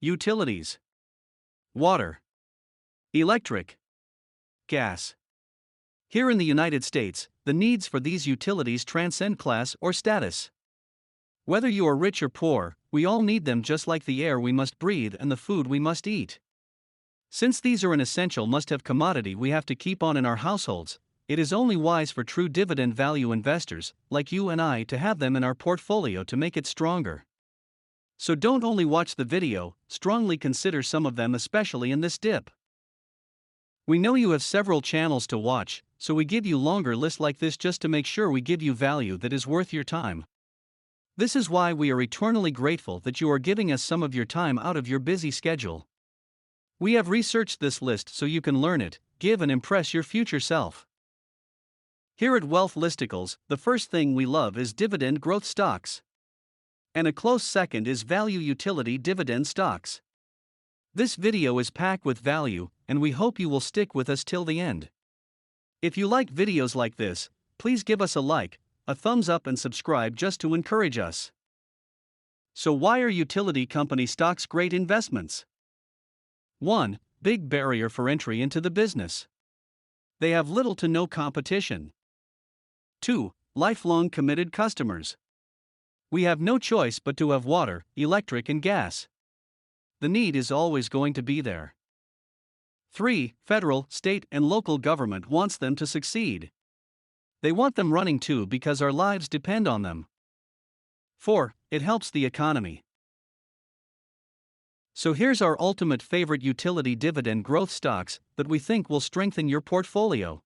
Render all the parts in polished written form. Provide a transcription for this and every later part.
Utilities. Water. Electric. Gas. Here in the United States, the needs for these utilities transcend class or status. Whether you are rich or poor, we all need them just like the air we must breathe and the food we must eat. Since these are an essential must-have commodity we have to keep on in our households, it is only wise for true dividend value investors, like you and I, to have them in our portfolio to make it stronger. So don't only watch the video, strongly consider some of them, especially in this dip. We know you have several channels to watch, so we give you longer lists like this just to make sure we give you value that is worth your time. This is why we are eternally grateful that you are giving us some of your time out of your busy schedule. We have researched this list so you can learn it, give and impress your future self. Here at Wealth Listicles, the first thing we love is dividend growth stocks. And a close second is value utility dividend stocks. This video is packed with value, and we hope you will stick with us till the end. If you like videos like this, please give us a like, a thumbs up and subscribe just to encourage us. So why are utility company stocks great investments? 1. Big barrier for entry into the business. They have little to no competition. 2. Lifelong committed customers. We have no choice but to have water, electric and gas. The need is always going to be there. 3. Federal, state and local government wants them to succeed. They want them running too because our lives depend on them. 4. It helps the economy. So here's our ultimate favorite utility dividend growth stocks that we think will strengthen your portfolio.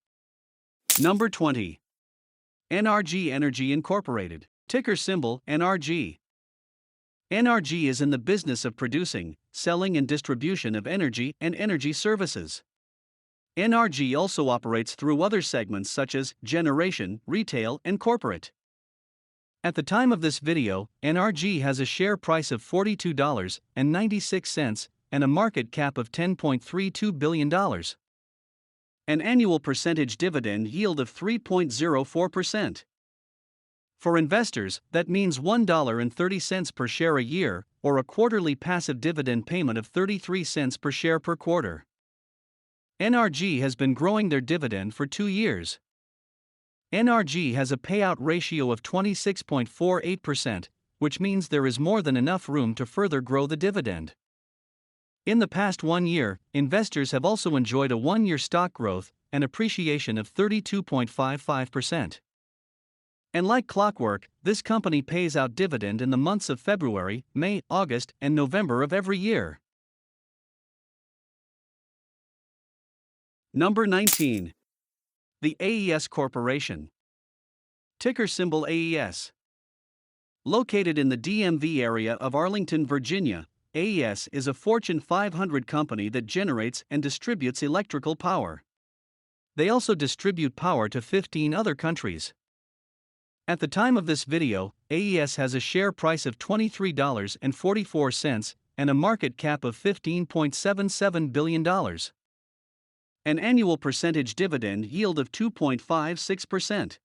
Number 20. NRG Energy Incorporated, ticker symbol NRG. NRG is in the business of producing, selling and distribution of energy and energy services. NRG also operates through other segments such as generation, retail and corporate. At the time of this video, NRG has a share price of $42.96 and a market cap of $10.32 billion. An annual percentage dividend yield of 3.04%. For investors, that means $1.30 per share a year, or a quarterly passive dividend payment of 33 cents per share per quarter. NRG has been growing their dividend for 2 years. NRG has a payout ratio of 26.48%, which means there is more than enough room to further grow the dividend. In the past 1 year, investors have also enjoyed a 1-year stock growth and appreciation of 32.55%. And like clockwork, this company pays out dividend in the months of February, May, August, and November of every year. Number 19. The Aes Corporation. Ticker symbol AES. Located in the DMV area of Arlington, Virginia, AES is a Fortune 500 company that generates and distributes electrical power. They also distribute power to 15 other countries. At the time of this video, AES has a share price of $23.44 and a market cap of $15.77 billion. An annual percentage dividend yield of 2.56%.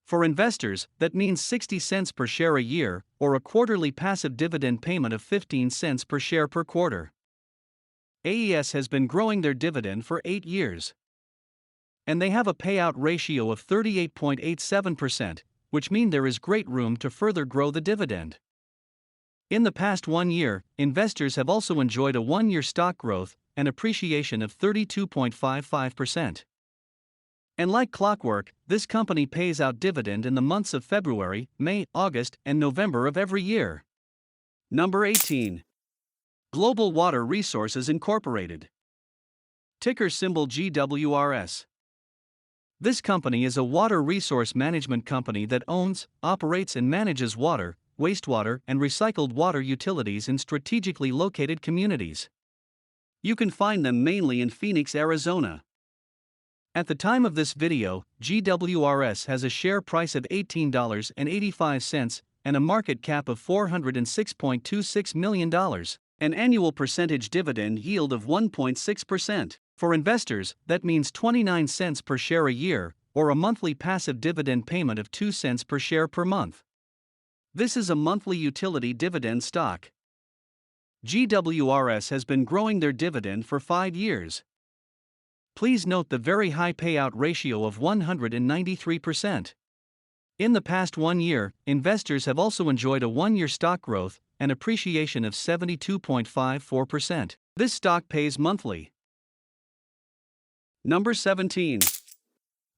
For investors, that means 60 cents per share a year, or a quarterly passive dividend payment of 15 cents per share per quarter. AES has been growing their dividend for 8 years. And they have a payout ratio of 38.87%, which means there is great room to further grow the dividend. In the past 1 year, investors have also enjoyed a 1-year stock growth and appreciation of 32.55%. And like clockwork, this company pays out dividend in the months of February, May, August, and November of every year. Number 18. Global Water Resources Incorporated. Ticker symbol GWRS. This company is a water resource management company that owns, operates and manages water, wastewater and recycled water utilities in strategically located communities. You can find them mainly in Phoenix, Arizona. At the time of this video, GWRS has a share price of $18.85 and a market cap of $406.26 million, an annual percentage dividend yield of 1.6%. For investors, that means 29 cents per share a year, or a monthly passive dividend payment of 2 cents per share per month. This is a monthly utility dividend stock. GWRS has been growing their dividend for 5 years. Please note the very high payout ratio of 193%. In the past 1 year, investors have also enjoyed a 1-year stock growth and appreciation of 72.54%. This stock pays monthly. Number 17.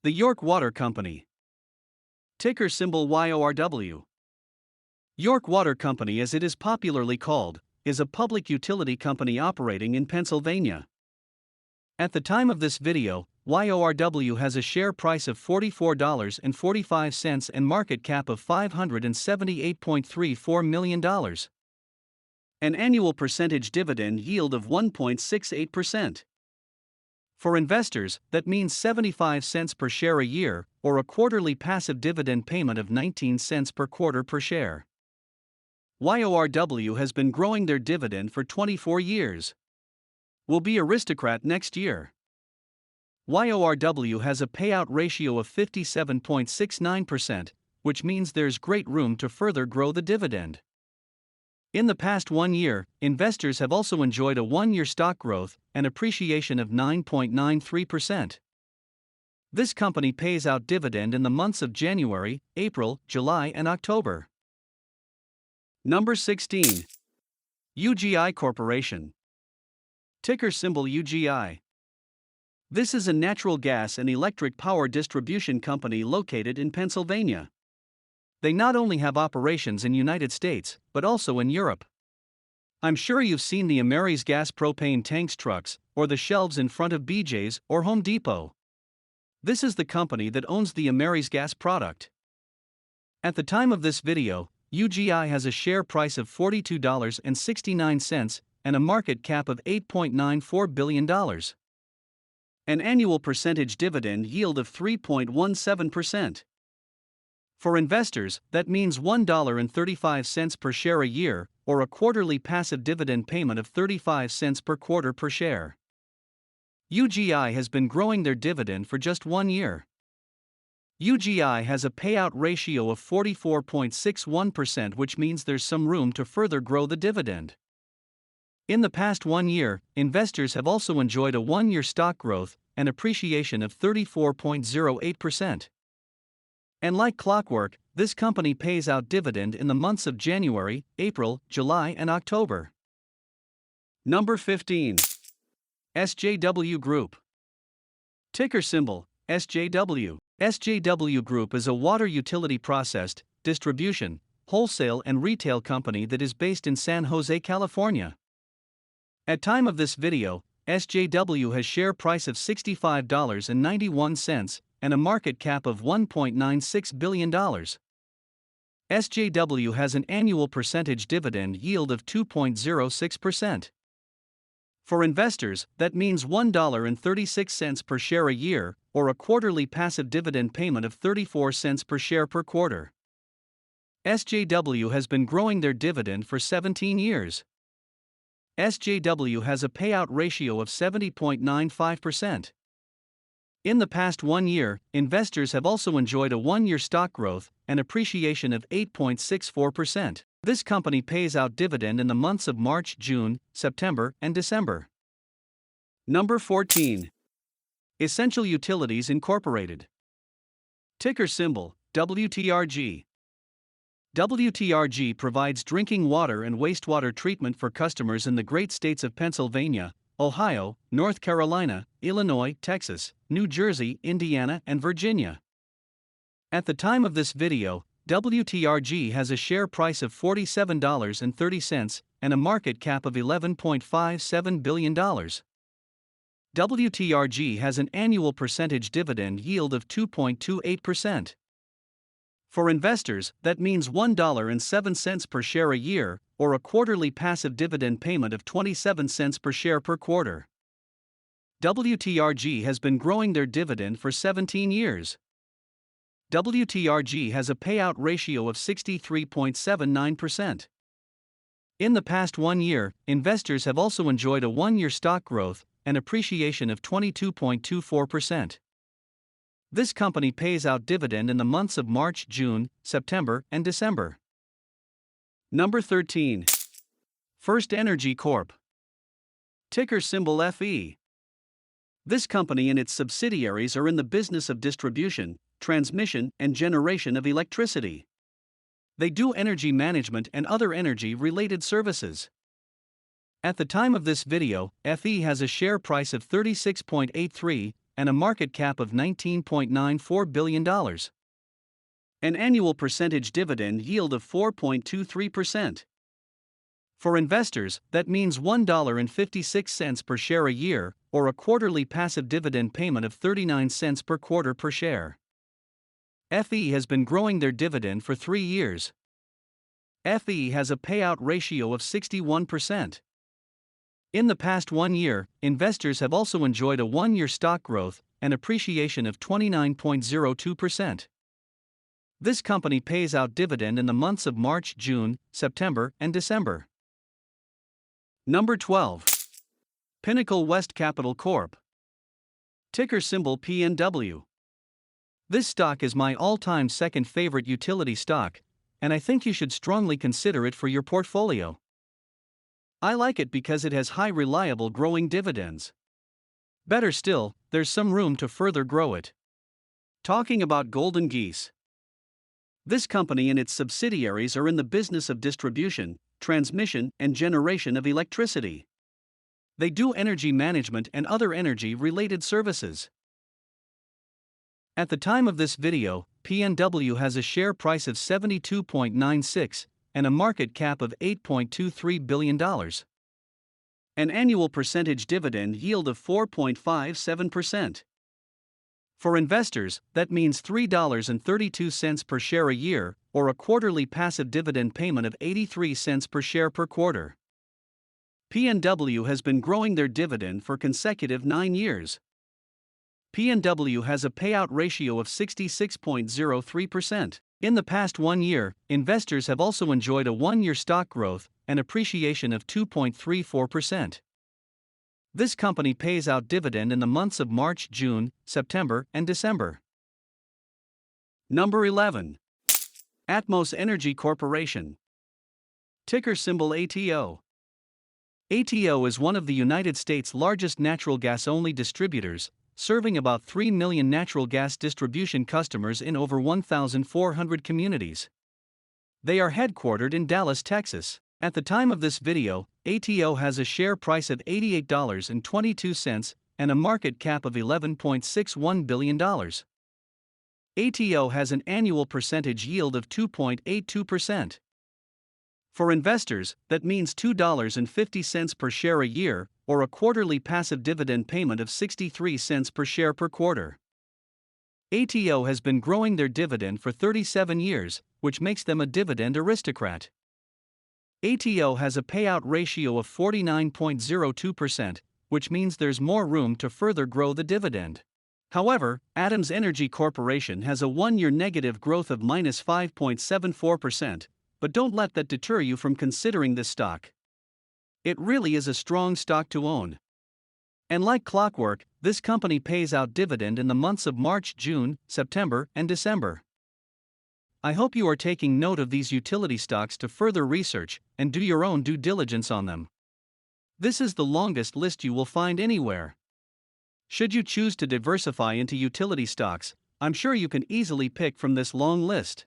The York Water Company. Ticker symbol YORW. York Water Company, as it is popularly called, is a public utility company operating in Pennsylvania. At the time of this video, YORW has a share price of $44.45 and market cap of $578.34 million. An annual percentage dividend yield of 1.68%. For investors, that means 75 cents per share a year, or a quarterly passive dividend payment of 19 cents per quarter per share. YORW has been growing their dividend for 24 years. Will be aristocrat next year. YORW has a payout ratio of 57.69%, which means there's great room to further grow the dividend. In the past 1 year, investors have also enjoyed a 1-year stock growth and appreciation of 9.93%. This company pays out dividend in the months of January, April, July, and October. Number 16. Ugi Corporation. Ticker symbol UGI. This is a natural gas and electric power distribution company located in Pennsylvania. They not only have operations in the United States, but also in Europe. I'm sure you've seen the Ameris gas propane tanks trucks, or the shelves in front of BJ's or Home Depot. This is the company that owns the Ameris gas product. At the time of this video, UGI has a share price of $42.69 and a market cap of $8.94 billion. An annual percentage dividend yield of 3.17%. For investors, that means $1.35 per share a year, or a quarterly passive dividend payment of 35 cents per quarter per share. UGI has been growing their dividend for just 1 year. UGI has a payout ratio of 44.61%, which means there's some room to further grow the dividend. In the past 1 year, investors have also enjoyed a 1-year stock growth and appreciation of 34.08%. And like clockwork, this company pays out dividend in the months of January, April, July, and October. Number 15. Sjw Group. Ticker symbol SJW. Sjw Group is a water utility processed, distribution, wholesale and retail company that is based in San Jose, California. At time of this video, Sjw has share price of $65.91 and a market cap of $1.96 billion. Sjw has an annual percentage dividend yield of 2.06%. For investors, that means $1.36 per share a year, or a quarterly passive dividend payment of 34 cents per share per quarter. Sjw has been growing their dividend for 17 years. Sjw has a payout ratio of 70.95%. In the past 1 year, investors have also enjoyed a 1-year stock growth and appreciation of 8.64%. This company pays out dividend in the months of March, June, September, and December. Number 14. Essential Utilities Incorporated. Ticker symbol WTRG. WTRG provides drinking water and wastewater treatment for customers in the great states of Pennsylvania, Ohio, North Carolina, Illinois, Texas, New Jersey, Indiana, and Virginia. At the time of this video, WTRG has a share price of $47.30 and a market cap of $11.57 billion. WTRG has an annual percentage dividend yield of 2.28%. For investors, that means $1.07 per share a year, or a quarterly passive dividend payment of 27 cents per share per quarter. WTRG has been growing their dividend for 17 years. WTRG has a payout ratio of 63.79%. In the past 1 year, investors have also enjoyed a 1-year stock growth and appreciation of 22.24%. This company pays out dividend in the months of March, June, September, and December. Number 13. First Energy Corp. Ticker symbol FE. This company and its subsidiaries are in the business of distribution, transmission, and generation of electricity. They do energy management and other energy-related services. At the time of this video, FE has a share price of $36.83 and a market cap of $19.94 billion. An annual percentage dividend yield of 4.23%. For investors, that means $1.56 per share a year, or a quarterly passive dividend payment of 39 cents per quarter per share. FE has been growing their dividend for 3 years. FE has a payout ratio of 61%. In the past 1 year, investors have also enjoyed a 1-year stock growth and appreciation of 29.02%. This company pays out dividend in the months of March, June, September, and December. Number 12. Pinnacle West Capital Corp. Ticker symbol PNW. This stock is my all-time second favorite utility stock, and I think you should strongly consider it for your portfolio. I like it because it has high reliable growing dividends. Better still, there's some room to further grow it. Talking about Golden Geese. This company and its subsidiaries are in the business of distribution, transmission, and generation of electricity. They do energy management and other energy-related services. At the time of this video, PNW has a share price of $72.96 and a market cap of $8.23 billion. An annual percentage dividend yield of 4.57%. For investors, that means $3.32 per share a year, or a quarterly passive dividend payment of 83 cents per share per quarter. PNW has been growing their dividend for consecutive 9 years. PNW has a payout ratio of 66.03%. In the past 1 year, investors have also enjoyed a 1-year stock growth and appreciation of 2.34%. This company pays out dividend in the months of March, June, September, and December. Number 11. Atmos Energy Corporation. Ticker symbol ATO. ATO is one of the United States' largest natural gas-only distributors, serving about 3 million natural gas distribution customers in over 1,400 communities. They are headquartered in Dallas, Texas. At the time of this video, ATO has a share price of $88.22 and a market cap of $11.61 billion. ATO has an annual percentage yield of 2.82%. For investors, that means $2.50 per share a year, or a quarterly passive dividend payment of 63 cents per share per quarter. ATO has been growing their dividend for 37 years, which makes them a dividend aristocrat. ATO has a payout ratio of 49.02%, which means there's more room to further grow the dividend. However, Aes Energy Corporation has a 1-year negative growth of -5.74%, but don't let that deter you from considering this stock. It really is a strong stock to own. And like clockwork, this company pays out dividend in the months of March, June, September, and December. I hope you are taking note of these utility stocks to further research and do your own due diligence on them. This is the longest list you will find anywhere. Should you choose to diversify into utility stocks, I'm sure you can easily pick from this long list.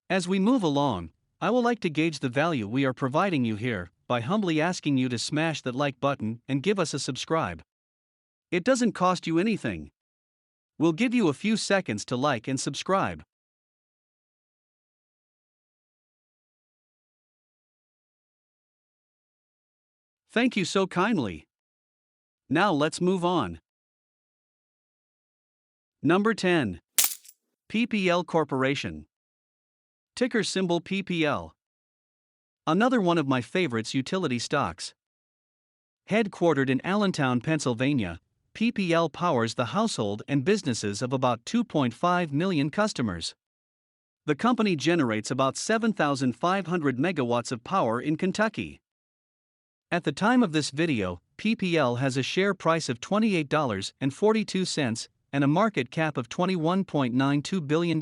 As we move along, I would like to gauge the value we are providing you here by humbly asking you to smash that like button and give us a subscribe. It doesn't cost you anything. We'll give you a few seconds to like and subscribe. Thank you so kindly. Now let's move on. Number 10. Ppl Corporation. Ticker symbol PPL. Another one of my favorites utility stocks. Headquartered in Allentown, Pennsylvania, Ppl powers the household and businesses of about 2.5 million customers. The company generates about 7,500 megawatts of power in Kentucky. At the time of this video, Ppl has a share price of $28.42 and a market cap of $21.92 billion.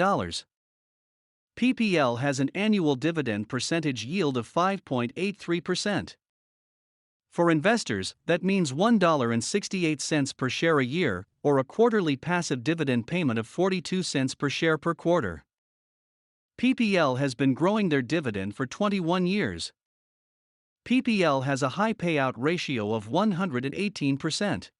Ppl has an annual dividend percentage yield of 5.83%. For investors, that means $1.68 per share a year, or a quarterly passive dividend payment of 42 cents per share per quarter. Ppl has been growing their dividend for 21 years. Ppl has a high payout ratio of 118%.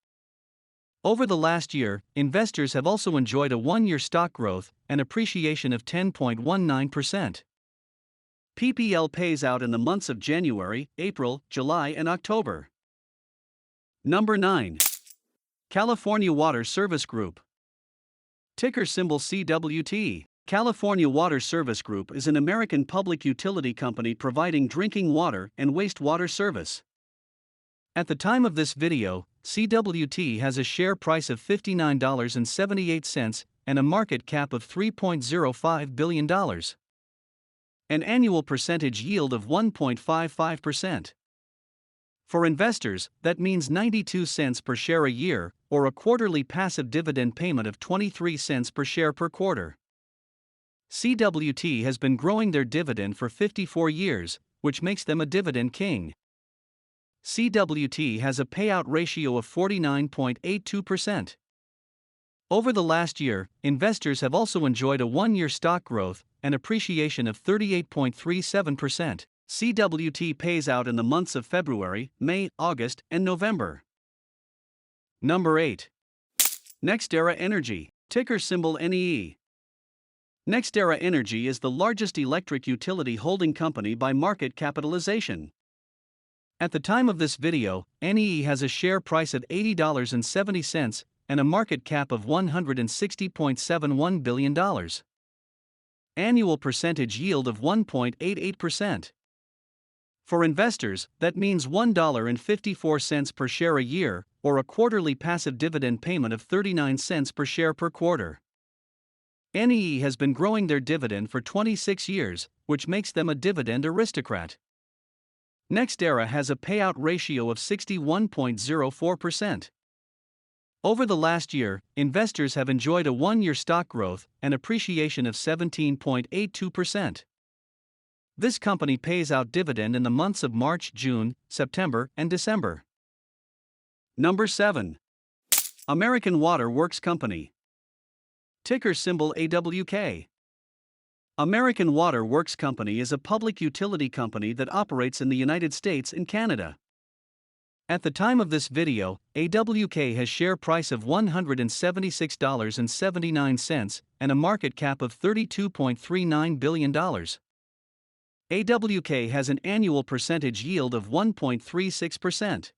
Over the last year, investors have also enjoyed a one-year stock growth and appreciation of 10.19%. Ppl pays out in the months of January, April, July, and October. Number 9. California Water Service Group. Ticker symbol CWT. California Water Service Group is an American public utility company providing drinking water and wastewater service. At the time of this video, CWT has a share price of $59.78 and a market cap of $3.05 billion. An annual percentage yield of 1.55%. For investors, that means 92 cents per share a year, or a quarterly passive dividend payment of 23 cents per share per quarter. CWT has been growing their dividend for 54 years, which makes them a dividend king. CWT has a payout ratio of 49.82%. Over the last year, investors have also enjoyed a one-year stock growth and appreciation of 38.37%. CWT pays out in the months of February, May, August, and November. Number 8. Nextera Energy, ticker symbol NEE. Nextera Energy is the largest electric utility holding company by market capitalization. At the time of this video, NEE has a share price of $80.70 and a market cap of $160.71 billion. Annual percentage yield of 1.88%. For investors, that means $1.54 per share a year, or a quarterly passive dividend payment of 39 cents per share per quarter. NEE has been growing their dividend for 26 years, which makes them a dividend aristocrat. Nextera has a payout ratio of 61.04%. Over the last year, investors have enjoyed a one-year stock growth and appreciation of 17.82%. This company pays out dividend in the months of March, June, September, and December. Number 7. American Water Works Company. Ticker symbol AWK. American Water Works Company is a public utility company that operates in the United States and Canada. At the time of this video, AWK has share price of $176.79 and a market cap of $32.39 billion. AWK has an annual percentage yield of 1.36%.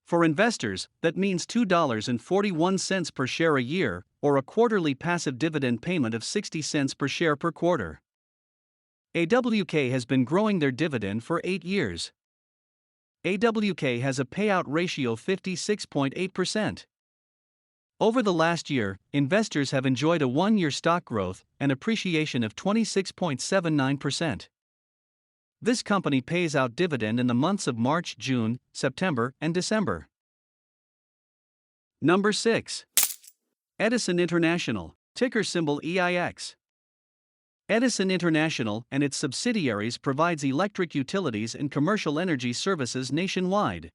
For investors, that means $2.41 per share a year, or a quarterly passive dividend payment of 60 cents per share per quarter. AWK has been growing their dividend for 8 years. AWK has a payout ratio of 56.8%. Over the last year, investors have enjoyed a one-year stock growth and appreciation of 26.79%. This company pays out dividend in the months of March, June, September, and December. Number 6. Edison International, ticker symbol EIX. Edison International and its subsidiaries provides electric utilities and commercial energy services nationwide.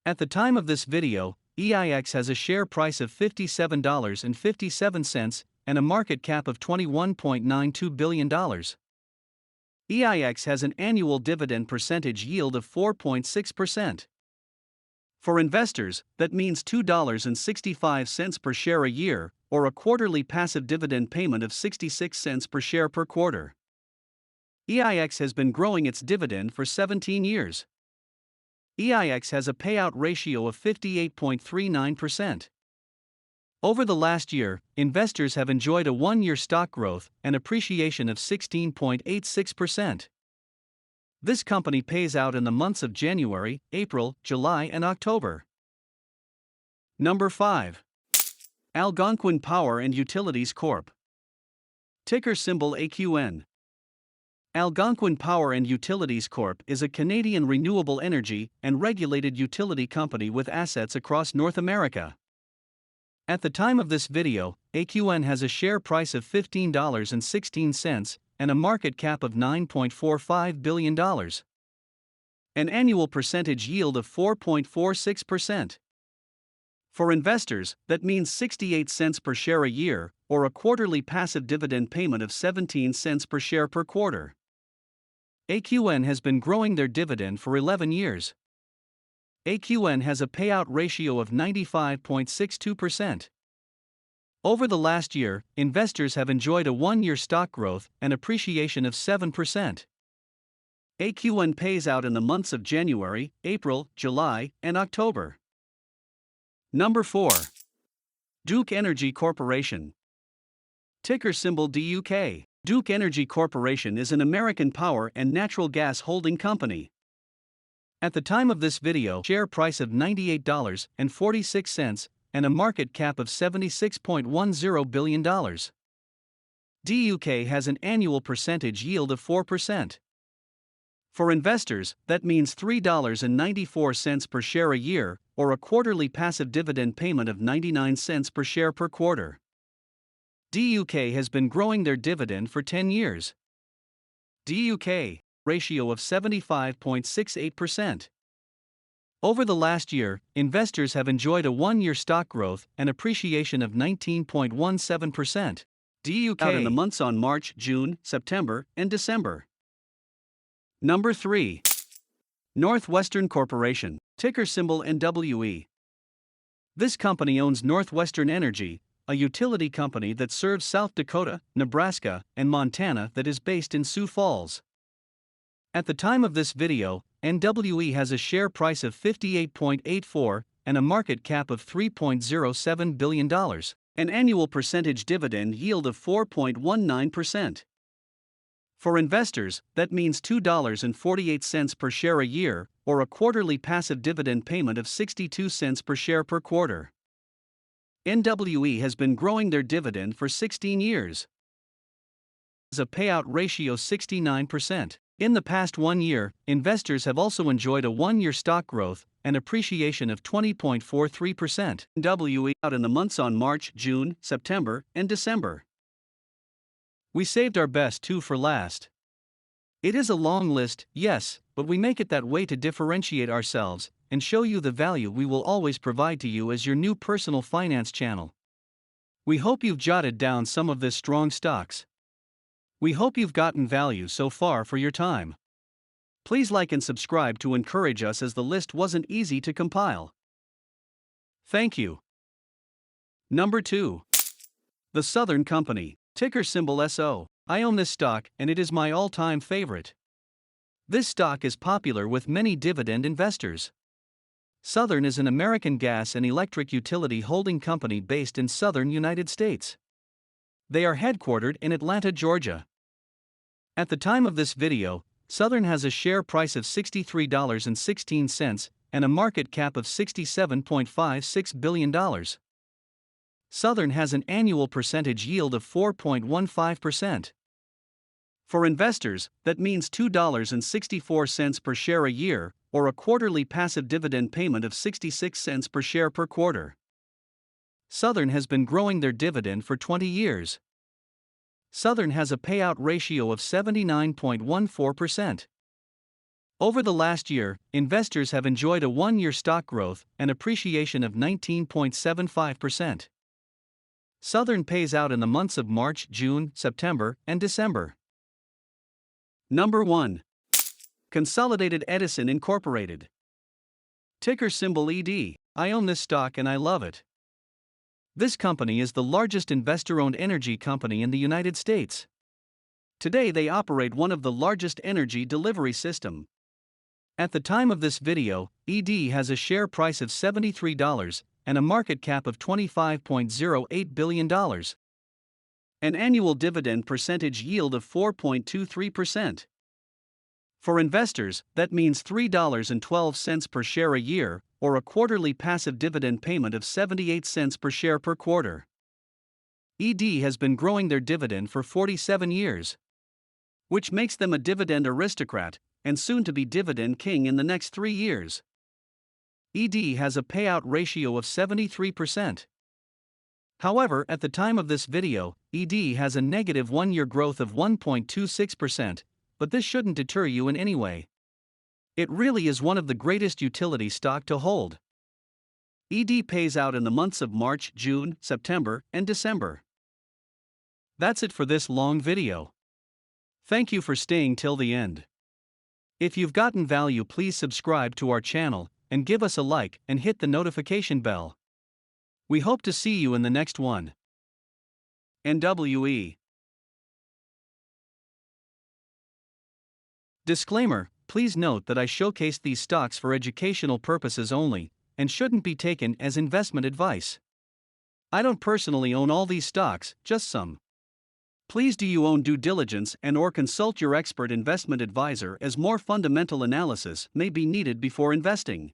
At the time of this video, EIX has a share price of $57.57 and a market cap of $21.92 billion. EIX has an annual dividend percentage yield of 4.6%. For investors, that means $2.65 per share a year, or a quarterly passive dividend payment of 66 cents per share per quarter. EIX has been growing its dividend for 17 years. EIX has a payout ratio of 58.39%. Over the last year, investors have enjoyed a one-year stock growth and appreciation of 16.86%. This company pays out in the months of January, April, July, and October. Number 5. Algonquin Power and Utilities Corp. Ticker symbol AQN. Algonquin Power and Utilities Corp. is a Canadian renewable energy and regulated utility company with assets across North America. At the time of this video, AQN has a share price of $15.16 and a market cap of $9.45 billion. An annual percentage yield of 4.46%. For investors, that means 68 cents per share a year, or a quarterly passive dividend payment of 17 cents per share per quarter. AQN has been growing their dividend for 11 years. AQN has a payout ratio of 95.62%. Over the last year, investors have enjoyed a one-year stock growth and appreciation of 7%. AQN pays out in the months of January, April, July, and October. Number 4. Duke Energy Corporation. Ticker symbol DUK. Duke Energy Corporation is an American power and natural gas holding company. At the time of this video, share price of $98.46 and a market cap of $76.10 billion. DUK has an annual percentage yield of 4%. For investors, that means $3.94 per share a year, or a quarterly passive dividend payment of 99 cents per share per quarter. DUK has been growing their dividend for 10 years. DUK ratio of 75.68%. Over the last year, investors have enjoyed a one-year stock growth and appreciation of 19.17%. DUK out in the months on March, June, September, and December. Number 3. Northwestern Corporation, ticker symbol NWE. This company owns Northwestern Energy, a utility company that serves South Dakota, Nebraska, and Montana that is based in Sioux Falls. At the time of this video, NWE has a share price of $58.84 and a market cap of $3.07 billion, an annual percentage dividend yield of 4.19%. For investors, that means $2.48 per share a year, or a quarterly passive dividend payment of 62 cents per share per quarter. NWE has been growing their dividend for 16 years. As a payout ratio 69%. In the past 1 year, investors have also enjoyed a one-year stock growth and appreciation of 20.43%. NWE out in the months on March, June, September, and December. We saved our best 2 for last. It is a long list, yes, but we make it that way to differentiate ourselves and show you the value we will always provide to you as your new personal finance channel. We hope you've jotted down some of this strong stocks. We hope you've gotten value so far for your time. Please like and subscribe to encourage us, as the list wasn't easy to compile. Thank you. Number 2. The Southern Company, ticker symbol SO. I own this stock and it is my all-time favorite. This stock is popular with many dividend investors. Southern is an American gas and electric utility holding company based in southern United States. They are headquartered in Atlanta, Georgia. At the time of this video, Southern has a share price of $63.16 and a market cap of $67.56 billion. Southern has an annual percentage yield of 4.15%. For investors, that means $2.64 per share a year, or a quarterly passive dividend payment of 66 cents per share per quarter. Southern has been growing their dividend for 20 years. Southern has a payout ratio of 79.14%. Over the last year, investors have enjoyed a one-year stock growth and appreciation of 19.75%. Southern pays out in the months of March, June, September, and December. Number 1. Consolidated Edison Incorporated. Ticker symbol ED. I own this stock and I love it. This company is the largest investor-owned energy company in the United States. Today they operate one of the largest energy delivery systems. At the time of this video, ED has a share price of $73 and a market cap of $25.08 billion. An annual dividend percentage yield of 4.23%. For investors, that means $3.12 per share a year, or a quarterly passive dividend payment of 78 cents per share per quarter. ED has been growing their dividend for 47 years, which makes them a dividend aristocrat, and soon to be dividend king in the next 3 years. ED has a payout ratio of 73%. However, at the time of this video, ED has a negative 1-year growth of 1.26%, but this shouldn't deter you in any way. It really is one of the greatest utility stock to hold. ED pays out in the months of March, June, September, and December. That's it for this long video. Thank you for staying till the end. If you've gotten value, please subscribe to our channel and give us a like and hit the notification bell. We hope to see you in the next one. NWE. Disclaimer: please note that I showcased these stocks for educational purposes only and shouldn't be taken as investment advice. I don't personally own all these stocks, just some. Please do you own due diligence and/or consult your expert investment advisor, as more fundamental analysis may be needed before investing.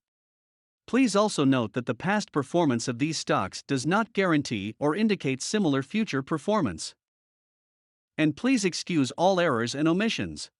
Please also note that the past performance of these stocks does not guarantee or indicate similar future performance. And please excuse all errors and omissions.